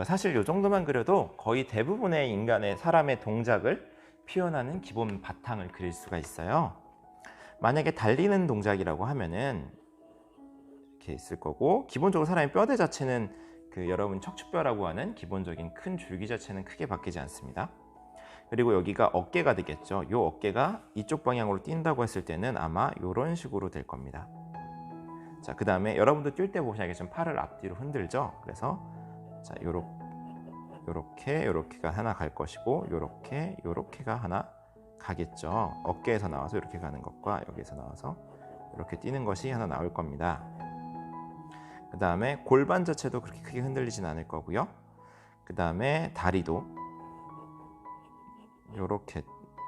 사실 이 정도만 그려도 거의 대부분의 인간의 사람의 동작을 표현하는 기본 바탕을 그릴 수가 있어요. 만약에 달리는 동작이라고 하면은 이렇게 있을 거고, 기본적으로 사람의 뼈대 자체는 여러분 척추뼈라고 하는 기본적인 큰 줄기 자체는 크게 바뀌지 않습니다. 그리고 여기가 어깨가 되겠죠. 이 어깨가 이쪽 방향으로 뛴다고 했을 때는 아마 이런 식으로 될 겁니다. 자, 그 다음에 여러분도 뛸 때 보시면 알겠지만 팔을 앞뒤로 흔들죠. 그래서 자, 요렇게가 하나 갈 것이고, 요렇게가 하나 가겠죠. 어깨에서 나와서 이렇게 가는 것과 여기에서 나와서 이렇게 뛰는 것이 하나 나올 겁니다. 그 다음에 골반 자체도 그렇게 크게 흔들리진 않을 거고요. 그 다음에 다리도 요렇게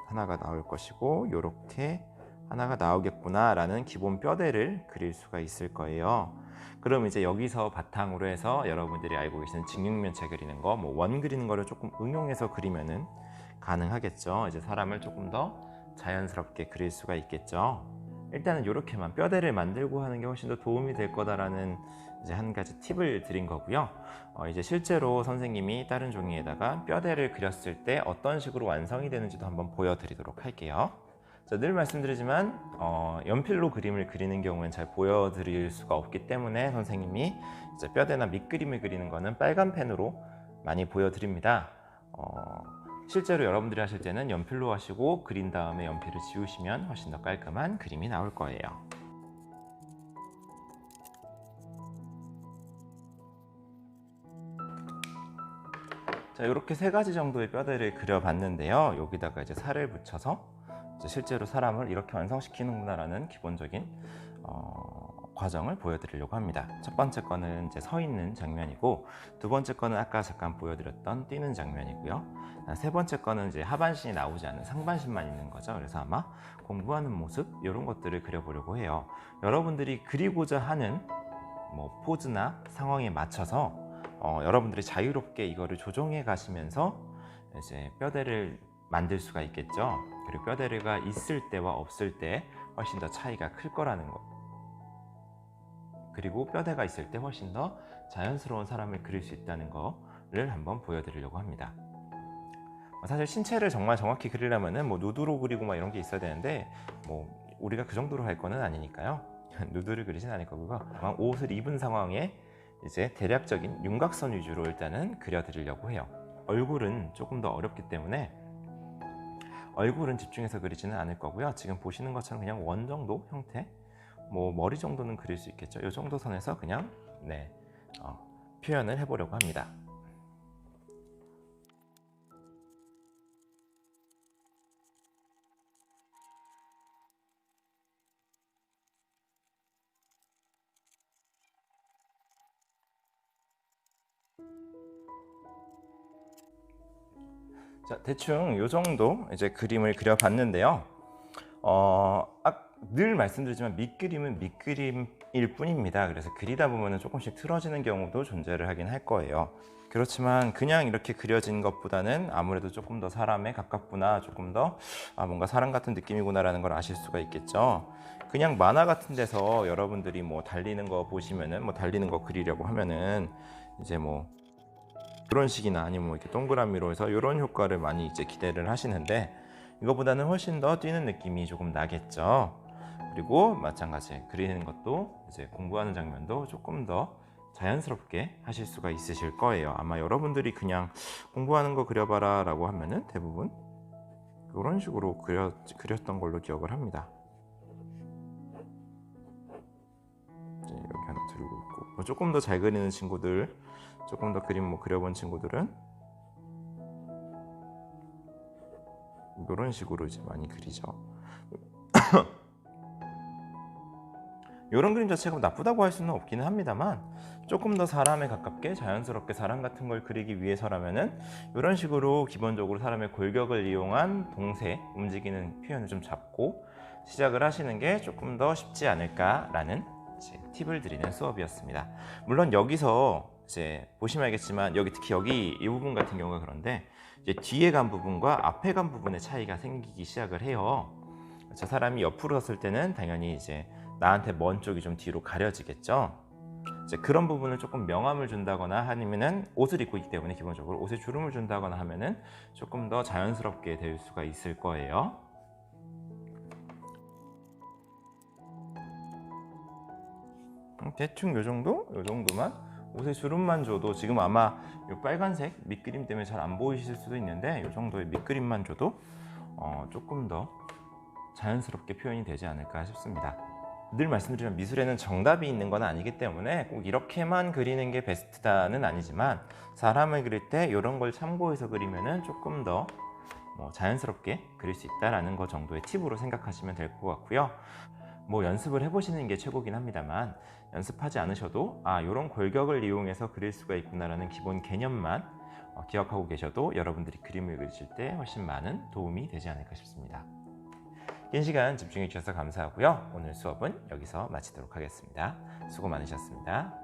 하나가 나올 것이고, 요렇게 하나가 나오겠구나 라는 기본 뼈대를 그릴 수가 있을 거예요. 그럼 이제 여기서 바탕으로 해서 여러분들이 알고 계시는 직육면체 그리는 거, 원 그리는 거를 조금 응용해서 그리면은 가능하겠죠. 이제 사람을 조금 더 자연스럽게 그릴 수가 있겠죠. 일단은 이렇게만 뼈대를 만들고 하는 게 훨씬 더 도움이 될 거다라는 이제 한 가지 팁을 드린 거고요. 이제 실제로 선생님이 다른 종이에다가 뼈대를 그렸을 때 어떤 식으로 완성이 되는지도 한번 보여드리도록 할게요. 자, 늘 말씀드리지만 연필로 그림을 그리는 경우엔 잘 보여드릴 수가 없기 때문에 선생님이 이제 뼈대나 밑그림을 그리는 거는 빨간 펜으로 많이 보여드립니다. 실제로 여러분들이 하실 때는 연필로 하시고 그린 다음에 연필을 지우시면 훨씬 더 깔끔한 그림이 나올 거예요. 자, 이렇게 세 가지 정도의 뼈대를 그려봤는데요. 여기다가 이제 살을 붙여서 이제 실제로 사람을 이렇게 완성시키는구나라는 기본적인 과정을 보여드리려고 합니다. 첫 번째 거는 이제 서 있는 장면이고, 두 번째 거는 아까 잠깐 보여드렸던 뛰는 장면이고요. 세 번째 거는 이제 하반신이 나오지 않는 상반신만 있는 거죠. 그래서 아마 공부하는 모습 이런 것들을 그려보려고 해요. 여러분들이 그리고자 하는 포즈나 상황에 맞춰서 여러분들이 자유롭게 이거를 조정해 가시면서 이제 뼈대를 만들 수가 있겠죠. 그리고 뼈대가 있을 때와 없을 때 훨씬 더 차이가 클 거라는 거. 그리고 뼈대가 있을 때 훨씬 더 자연스러운 사람을 그릴 수 있다는 거를 한번 보여드리려고 합니다. 사실 신체를 정말 정확히 그리려면은 누드로 그리고 이런 게 있어야 되는데 우리가 그 정도로 할 거는 아니니까요. 누드를 그리진 않을 거고요. 옷을 입은 상황에 이제 대략적인 윤곽선 위주로 일단은 그려드리려고 해요. 얼굴은 조금 더 어렵기 때문에 얼굴은 집중해서 그리지는 않을 거고요. 지금 보시는 것처럼 그냥 원 정도 형태, 머리 정도는 그릴 수 있겠죠. 이 정도 선에서 그냥 표현을 해보려고 합니다. 자, 대충 이 정도 이제 그림을 그려봤는데요. 늘 말씀드리지만 밑그림은 밑그림일 뿐입니다. 그래서 그리다 보면 조금씩 틀어지는 경우도 존재를 하긴 할 거예요. 그렇지만 그냥 이렇게 그려진 것보다는 아무래도 조금 더 사람에 가깝구나, 조금 더 뭔가 사람 같은 느낌이구나 라는 걸 아실 수가 있겠죠. 그냥 만화 같은 데서 여러분들이 달리는 거 보시면은 달리는 거 그리려고 하면은 이제 그런 식이나 아니면 이렇게 동그라미로 해서 이런 효과를 많이 이제 기대를 하시는데, 이거보다는 훨씬 더 뛰는 느낌이 조금 나겠죠. 그리고 마찬가지 그리는 것도 이제 공부하는 장면도 조금 더 자연스럽게 하실 수가 있으실 거예요. 아마 여러분들이 그냥 공부하는 거 그려봐라 라고 하면은 대부분 이런 식으로 그렸던 걸로 기억을 합니다. 이렇게 하나 들고 있고, 조금 더 잘 그리는 친구들, 조금 더 그림 그려본 친구들은 이런 식으로 이제 많이 그리죠. 이런 그림 자체가 나쁘다고 할 수는 없기는 합니다만, 조금 더 사람에 가깝게 자연스럽게 사람 같은 걸 그리기 위해서라면은 이런 식으로 기본적으로 사람의 골격을 이용한 동세, 움직이는 표현을 좀 잡고 시작을 하시는 게 조금 더 쉽지 않을까라는 팁을 드리는 수업이었습니다. 물론 여기서 이제 보시면 알겠지만 특히 여기 이 부분 같은 경우가 그런데 이제 뒤에 간 부분과 앞에 간 부분의 차이가 생기기 시작을 해요. 저 사람이 옆으로 섰을 때는 당연히 이제 나한테 먼 쪽이 좀 뒤로 가려지겠죠. 이제 그런 부분을 조금 명암을 준다거나 아니면은 옷을 입고 있기 때문에 기본적으로 옷에 주름을 준다거나 하면은 조금 더 자연스럽게 될 수가 있을 거예요. 대충 요 정도만 옷에 주름만 줘도 지금 아마 이 빨간색 밑그림 때문에 잘 안 보이실 수도 있는데 이 정도의 밑그림만 줘도 조금 더 자연스럽게 표현이 되지 않을까 싶습니다. 늘 말씀드리면 미술에는 정답이 있는 건 아니기 때문에 꼭 이렇게만 그리는 게 베스트다는 아니지만 사람을 그릴 때 이런 걸 참고해서 그리면은 조금 더 자연스럽게 그릴 수 있다라는 거 정도의 팁으로 생각하시면 될 것 같고요. 연습을 해보시는 게 최고긴 합니다만 연습하지 않으셔도 이런 골격을 이용해서 그릴 수가 있구나라는 기본 개념만 기억하고 계셔도 여러분들이 그림을 그리실 때 훨씬 많은 도움이 되지 않을까 싶습니다. 긴 시간 집중해 주셔서 감사하고요. 오늘 수업은 여기서 마치도록 하겠습니다. 수고 많으셨습니다.